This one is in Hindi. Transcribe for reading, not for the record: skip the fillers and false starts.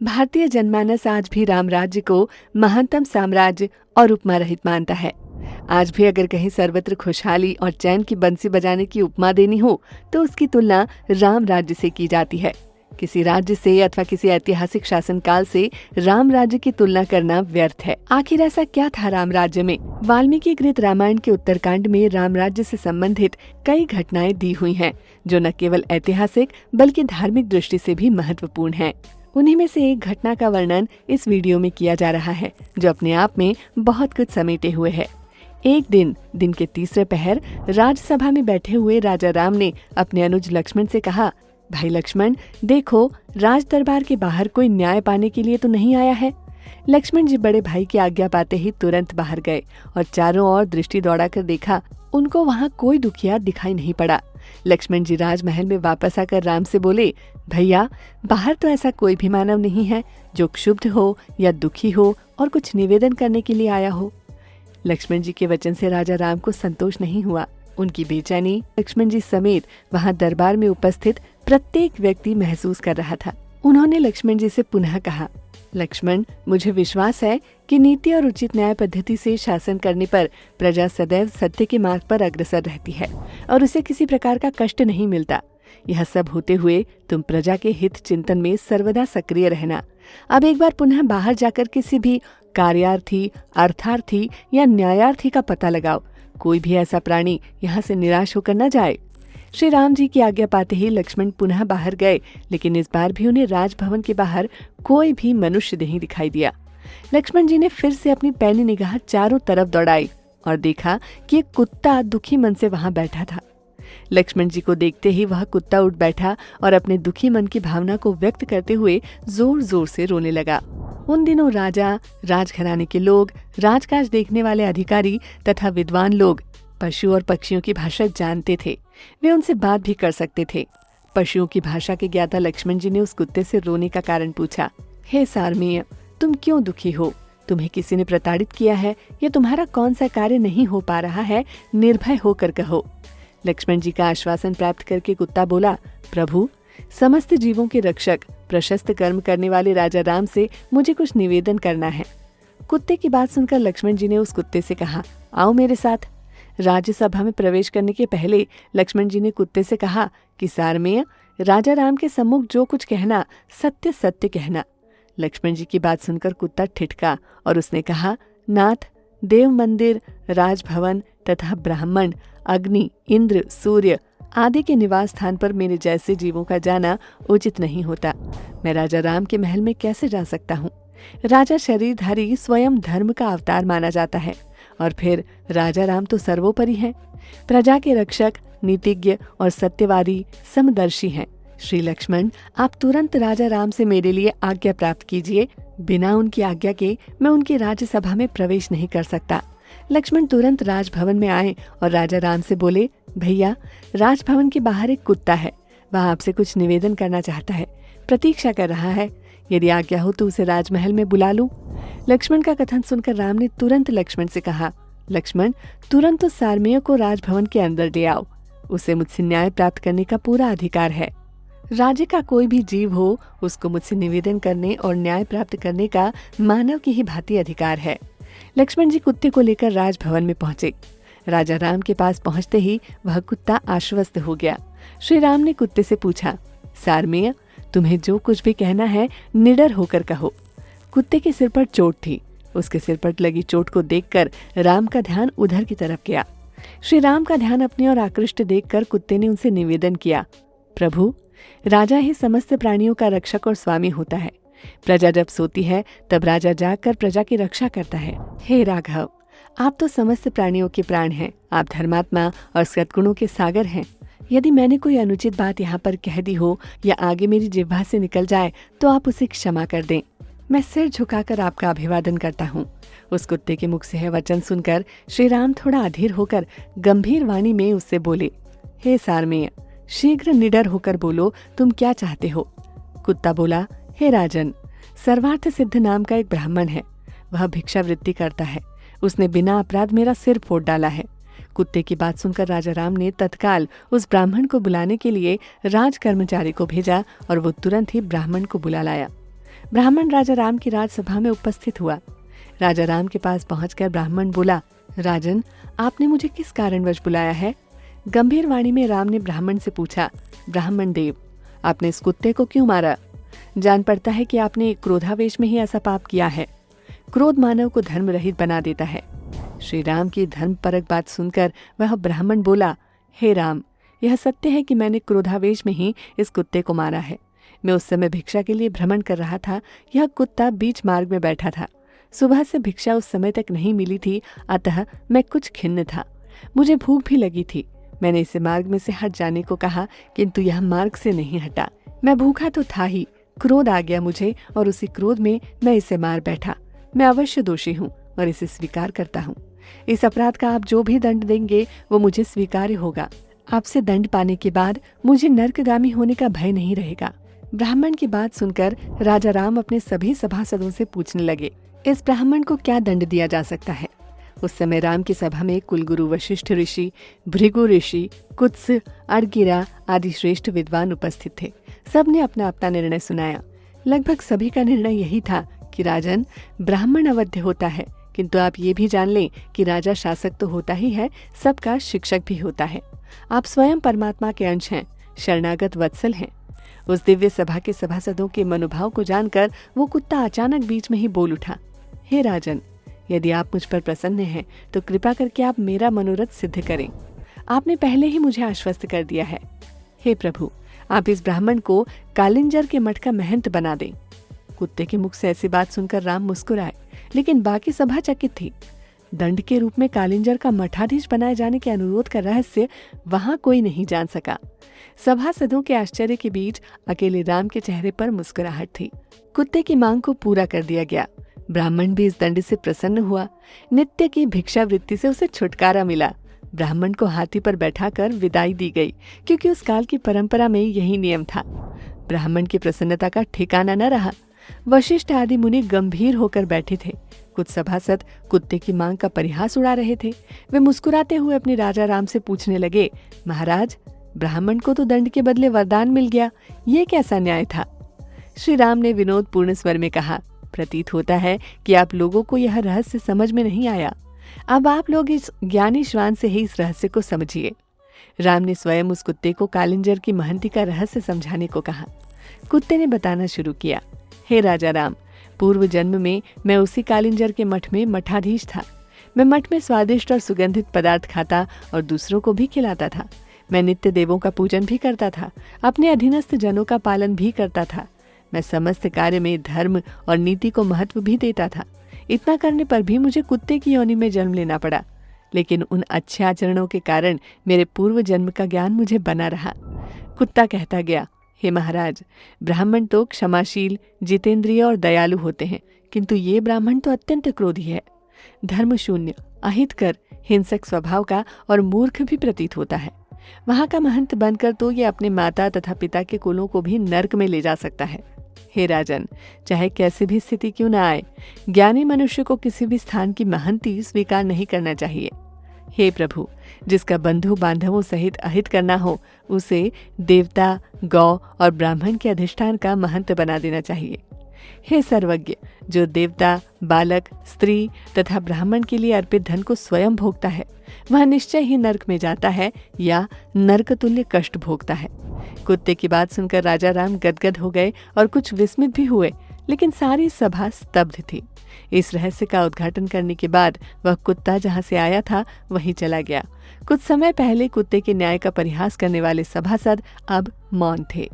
भारतीय जनमानस आज भी राम राज्य को महानतम साम्राज्य और उपमा रहित मानता है। आज भी अगर कहीं सर्वत्र खुशहाली और चैन की बंसी बजाने की उपमा देनी हो तो उसकी तुलना राम राज्य से की जाती है। किसी राज्य से अथवा किसी ऐतिहासिक शासनकाल से राम राज्य की तुलना करना व्यर्थ है। आखिर ऐसा क्या था राम राज्य में? वाल्मीकि कृत रामायण के उत्तरकांड में राम राज्य से संबंधित कई घटनाएं दी हुई हैं, जो न केवल ऐतिहासिक बल्कि धार्मिक दृष्टि से भी महत्वपूर्ण है। उन्हीं में से एक घटना का वर्णन इस वीडियो में किया जा रहा है, जो अपने आप में बहुत कुछ समेटे हुए है। एक दिन के तीसरे पहर राज्यसभा में बैठे हुए राजा राम ने अपने अनुज लक्ष्मण से कहा, भाई लक्ष्मण, देखो राज दरबार के बाहर कोई न्याय पाने के लिए तो नहीं आया है। लक्ष्मण जी बड़े भाई की आज्ञा पाते ही तुरंत बाहर गए और चारों ओर दृष्टि दौड़ाकर देखा। उनको वहाँ कोई दुखिया दिखाई नहीं पड़ा। लक्ष्मण जी राजमहल में वापस आकर राम से बोले, भैया, बाहर तो ऐसा कोई भी मानव नहीं है जो क्षुब्ध हो या दुखी हो और कुछ निवेदन करने के लिए आया हो। लक्ष्मण जी के वचन से राजा राम को संतोष नहीं हुआ। उनकी बेचैनी लक्ष्मण जी समेत वहां दरबार में उपस्थित प्रत्येक व्यक्ति महसूस कर रहा था। उन्होंने लक्ष्मण जी से पुनः कहा, लक्ष्मण, मुझे विश्वास है कि नीति और उचित न्याय पद्धति से शासन करने पर प्रजा सदैव सत्य के मार्ग पर अग्रसर रहती है और उसे किसी प्रकार का कष्ट नहीं मिलता। यह सब होते हुए तुम प्रजा के हित चिंतन में सर्वदा सक्रिय रहना। अब एक बार पुनः बाहर जाकर किसी भी कार्यार्थी, अर्थार्थी या न्यायार्थी का पता लगाओ। कोई भी ऐसा प्राणी यहाँ से निराश होकर न जाए। श्री राम जी की आज्ञा पाते ही लक्ष्मण पुनः बाहर गए, लेकिन इस बार भी उन्हें राजभवन के बाहर कोई भी मनुष्य नहीं दिखाई दिया। लक्ष्मण जी ने फिर से अपनी पैनी निगाह चारों तरफ दौड़ाई और देखा कि एक कुत्ता दुखी मन से वहां बैठा था। लक्ष्मण जी को देखते ही वह कुत्ता उठ बैठा और अपने दुखी मन की भावना को व्यक्त करते हुए जोर जोर से रोने लगा। उन दिनों राजा, राजघराने के लोग, राजकाज देखने वाले अधिकारी तथा विद्वान लोग पशु और पक्षियों की भाषा जानते थे। वे उनसे बात भी कर सकते थे। पशुओं की भाषा के ज्ञाता लक्ष्मण जी ने उस कुत्ते से रोने का कारण पूछा। हे सारमेय, तुम क्यों दुखी हो? तुम्हें किसी ने प्रताड़ित किया है या तुम्हारा कौन सा कार्य नहीं हो पा रहा है? निर्भय होकर कहो। लक्ष्मण जी का आश्वासन प्राप्त करके कुत्ता बोला, प्रभु, समस्त जीवों के रक्षक, प्रशस्त कर्म करने वाले राजा राम से मुझे कुछ निवेदन करना है। कुत्ते की बात सुनकर लक्ष्मण जी ने उस कुत्ते से कहा, आओ मेरे साथ। राज्यसभा में प्रवेश करने के पहले लक्ष्मण जी ने कुत्ते से कहा कि सारमेय, राजा राम के सम्मुख जो कुछ कहना सत्य सत्य कहना। लक्ष्मण जी की बात सुनकर कुत्ता ठिठका और उसने कहा, नाथ, देव मंदिर, राजभवन तथा ब्राह्मण, अग्नि, इंद्र, सूर्य आदि के निवास स्थान पर मेरे जैसे जीवों का जाना उचित नहीं होता। मैं राजा राम के महल में कैसे जा सकता हूँ? राजा शरीरधारी स्वयं धर्म का अवतार माना जाता है और फिर राजा राम तो सर्वोपरि हैं, प्रजा के रक्षक, नीतिज्ञ और सत्यवादी, समदर्शी हैं। श्री लक्ष्मण, आप तुरंत राजा राम से मेरे लिए आज्ञा प्राप्त कीजिए। बिना उनकी आज्ञा के मैं उनकी राज्यसभा में प्रवेश नहीं कर सकता। लक्ष्मण तुरंत राजभवन में आए और राजा राम से बोले, भैया, राजभवन के बाहर एक कुत्ता है। वह आपसे कुछ निवेदन करना चाहता है, प्रतीक्षा कर रहा है। यदि आज्ञा हो तो उसे राजमहल में बुला लूं। लक्ष्मण का कथन सुनकर राम ने तुरंत लक्ष्मण से कहा, लक्ष्मण, तुरंत उस सारमेय को राजभवन के अंदर ले आओ। उसे मुझसे न्याय प्राप्त करने का पूरा अधिकार है। राज्य का कोई भी जीव हो, उसको मुझसे निवेदन करने और न्याय प्राप्त करने का मानव की ही भांति अधिकार है। लक्ष्मण जी कुत्ते को लेकर राजभवन में पहुंचे। राजा राम के पास पहुंचते ही वह कुत्ता आश्वस्त हो गया। श्री राम ने कुत्ते से पूछा, सारमेय, तुम्हें जो कुछ भी कहना है निडर होकर कहो। कुत्ते के सिर पर चोट थी। उसके सिर पर लगी चोट को देखकर राम का ध्यान उधर की तरफ गया। श्री राम का ध्यान अपनी ओर आकृष्ट देखकर कुत्ते ने उनसे निवेदन किया, प्रभु, राजा ही समस्त प्राणियों का रक्षक और स्वामी होता है। प्रजा जब सोती है तब राजा जागकर प्रजा की रक्षा करता है। हे राघव, आप तो समस्त प्राणियों के प्राण हैं। आप धर्मात्मा और सद्गुणों के सागर हैं। यदि मैंने कोई अनुचित बात यहाँ पर कह दी हो या आगे मेरी जिह्वा से निकल जाए तो आप उसे क्षमा कर दें। मैं सिर झुकाकर आपका अभिवादन करता हूँ। उस कुत्ते के मुख से यह वचन सुनकर श्री राम थोड़ा अधीर होकर गंभीर वाणी में उससे बोले, हे सारमेय, शीघ्र निडर होकर बोलो, तुम क्या चाहते हो? कुत्ता बोला, हे राजन, सर्वार्थ सिद्ध नाम का एक ब्राह्मण है। वह भिक्षावृत्ति करता है। उसने बिना अपराध मेरा सिर फोड़ डाला है। कुत्ते की बात सुनकर राजा राम ने तत्काल उस ब्राह्मण को बुलाने के लिए राज कर्मचारी को भेजा और वो तुरंत ही ब्राह्मण को बुला लाया। ब्राह्मण राजा राम की राजसभा में उपस्थित हुआ। राजा राम के पास पहुंचकर ब्राह्मण बोला, राजन, आपने मुझे किस कारणवश बुलाया है? गंभीर वाणी में राम ने ब्राह्मण से पूछा, ब्राह्मण देव, आपने इस कुत्ते को क्यों मारा? जान पड़ता है कि आपने क्रोधावेश में ही ऐसा पाप किया है। क्रोध मानव को धर्म रहित बना देता है। श्री राम की धर्मपरक बात सुनकर वह ब्राह्मण बोला, हे राम, यह सत्य है कि मैंने क्रोधावेश में ही इस कुत्ते को मारा है। मैं उस समय भिक्षा के लिए भ्रमण कर रहा था। यह कुत्ता बीच मार्ग में बैठा था। सुबह से भिक्षा उस समय तक नहीं मिली थी, अतः मैं कुछ खिन्न था। मुझे भूख भी लगी थी। मैंने इसे मार्ग में से हट जाने को कहा, किंतु यह मार्ग से नहीं हटा। मैं भूखा तो था ही, क्रोध आ गया मुझे और उसी क्रोध में मैं इसे मार बैठा। मैं अवश्य दोषी हूँ और इसे स्वीकार करता हूँ। इस अपराध का आप जो भी दंड देंगे वो मुझे स्वीकार्य होगा। आपसे दंड पाने के बाद मुझे नरकगामी होने का भय नहीं रहेगा। ब्राह्मण की बात सुनकर राजा राम अपने सभी सभासदों से पूछने लगे, इस ब्राह्मण को क्या दंड दिया जा सकता है? उस समय राम की सभा में कुलगुरु वशिष्ठ ऋषि, भृगु ऋषि, कुत्स, अड़गिरा आदि श्रेष्ठ विद्वान उपस्थित थे। सबने अपना अपना निर्णय सुनाया। लगभग सभी का निर्णय यही था कि राजन, ब्राह्मण अवध्य होता है, किंतु आप ये भी जान लें कि राजा शासक तो होता ही है, सबका शिक्षक भी होता है। आप स्वयं परमात्मा के अंश हैं, शरणागत वत्सल हैं। उस दिव्य सभा के सभासदों के मनोभाव को जानकर वो कुत्ता अचानक बीच में ही बोल उठा, हे राजन, यदि आप मुझ पर प्रसन्न हैं तो कृपा करके आप मेरा मनोरथ सिद्ध करें। आपने पहले ही मुझे आश्वस्त कर दिया है। हे प्रभु, आप इस ब्राह्मण को कालिंजर के मठ का महंत बना दें। कुत्ते के मुख से ऐसी बात सुनकर राम मुस्कुराए, लेकिन बाकी सभा चकित थी। दंड के रूप में कालिंजर का मठाधीश बनाए जाने के अनुरोध का रहस्य वहां कोई नहीं जान सका। सभासदों के आश्चर्य के बीच अकेले राम के चेहरे पर मुस्कुराहट थी। कुत्ते की मांग को पूरा कर दिया गया। ब्राह्मण भी इस दंड से प्रसन्न हुआ। नित्य की भिक्षावृत्ति से उसे छुटकारा मिला। ब्राह्मण को हाथी पर बैठाकर विदाई दी गई, क्योंकि उस काल की परंपरा में यही नियम था। ब्राह्मण की प्रसन्नता का ठिकाना न रहा। वशिष्ठ आदि मुनि गंभीर होकर बैठे थे। कुछ सभासद कुत्ते की मांग का परिहास उड़ा रहे थे। वे मुस्कुराते हुए अपने राजा राम से पूछने लगे, महाराज, ब्राह्मण को तो दंड के बदले वरदान मिल गया, ये कैसा न्याय था? श्री राम ने विनोदपूर्ण स्वर में कहा, प्रतीत होता है कि आप लोगों को यह रहस्य समझ में नहीं आया। अब आप लोग इस ज्ञानी श्वान से ही इस रहस्य को समझिए। राम ने स्वयं उस कुत्ते को कालिंजर की महंती का रहस्य समझाने को कहा। कुत्ते ने बताना शुरू किया, हे राजा राम, पूर्व जन्म में मैं उसी कालिंजर के मठ में मठाधीश था। मैं मठ में स्वादिष्ट और सुगंधित पदार्थ खाता और दूसरों को भी खिलाता था। मैं नित्य देवों का पूजन भी करता था, अपने अधीनस्थ जनों का पालन भी करता था। मैं समस्त कार्य में धर्म और नीति को महत्व भी देता था। इतना करने पर भी मुझे कुत्ते की योनि में जन्म लेना पड़ा, लेकिन उन अच्छे आचरणों के कारण मेरे पूर्व जन्म का ज्ञान मुझे बना रहा। कुत्ता कहता गया, हे महाराज, ब्राह्मण तो क्षमाशील, जितेंद्रिय और दयालु होते हैं, किंतु ये ब्राह्मण तो अत्यंत क्रोधी है, धर्मशून्य, अहितकर, हिंसक स्वभाव का और मूर्ख भी प्रतीत होता है। वहां का महंत बनकर तो ये अपने माता तथा पिता के कुलों को भी नरक में ले जा सकता है। हे राजन, चाहे कैसी भी स्थिति क्यों न आए, ज्ञानी मनुष्य को किसी भी स्थान की महंती स्वीकार नहीं करना चाहिए। हे प्रभु, जिसका बंधु बांधवों सहित अहित करना हो, उसे देवता, गौ और ब्राह्मण के अधिष्ठान का महंत बना देना चाहिए। हे सर्वज्ञ, जो देवता, बालक, स्त्री तथा ब्राह्मण के लिए अर्पित धन को स्वयं भोगता है, वह निश्चय ही नरक में जाता है या नरक तुल्य कष्ट भोगता है। कुत्ते की बात सुनकर राजा राम गदगद हो गए और कुछ विस्मित भी हुए, लेकिन सारी सभा स्तब्ध थी। इस रहस्य का उद्घाटन करने के बाद वह कुत्ता जहां से आया था वहीं चला गया। कुछ समय पहले कुत्ते के न्याय का परिहास करने वाले सभासद अब मौन थे।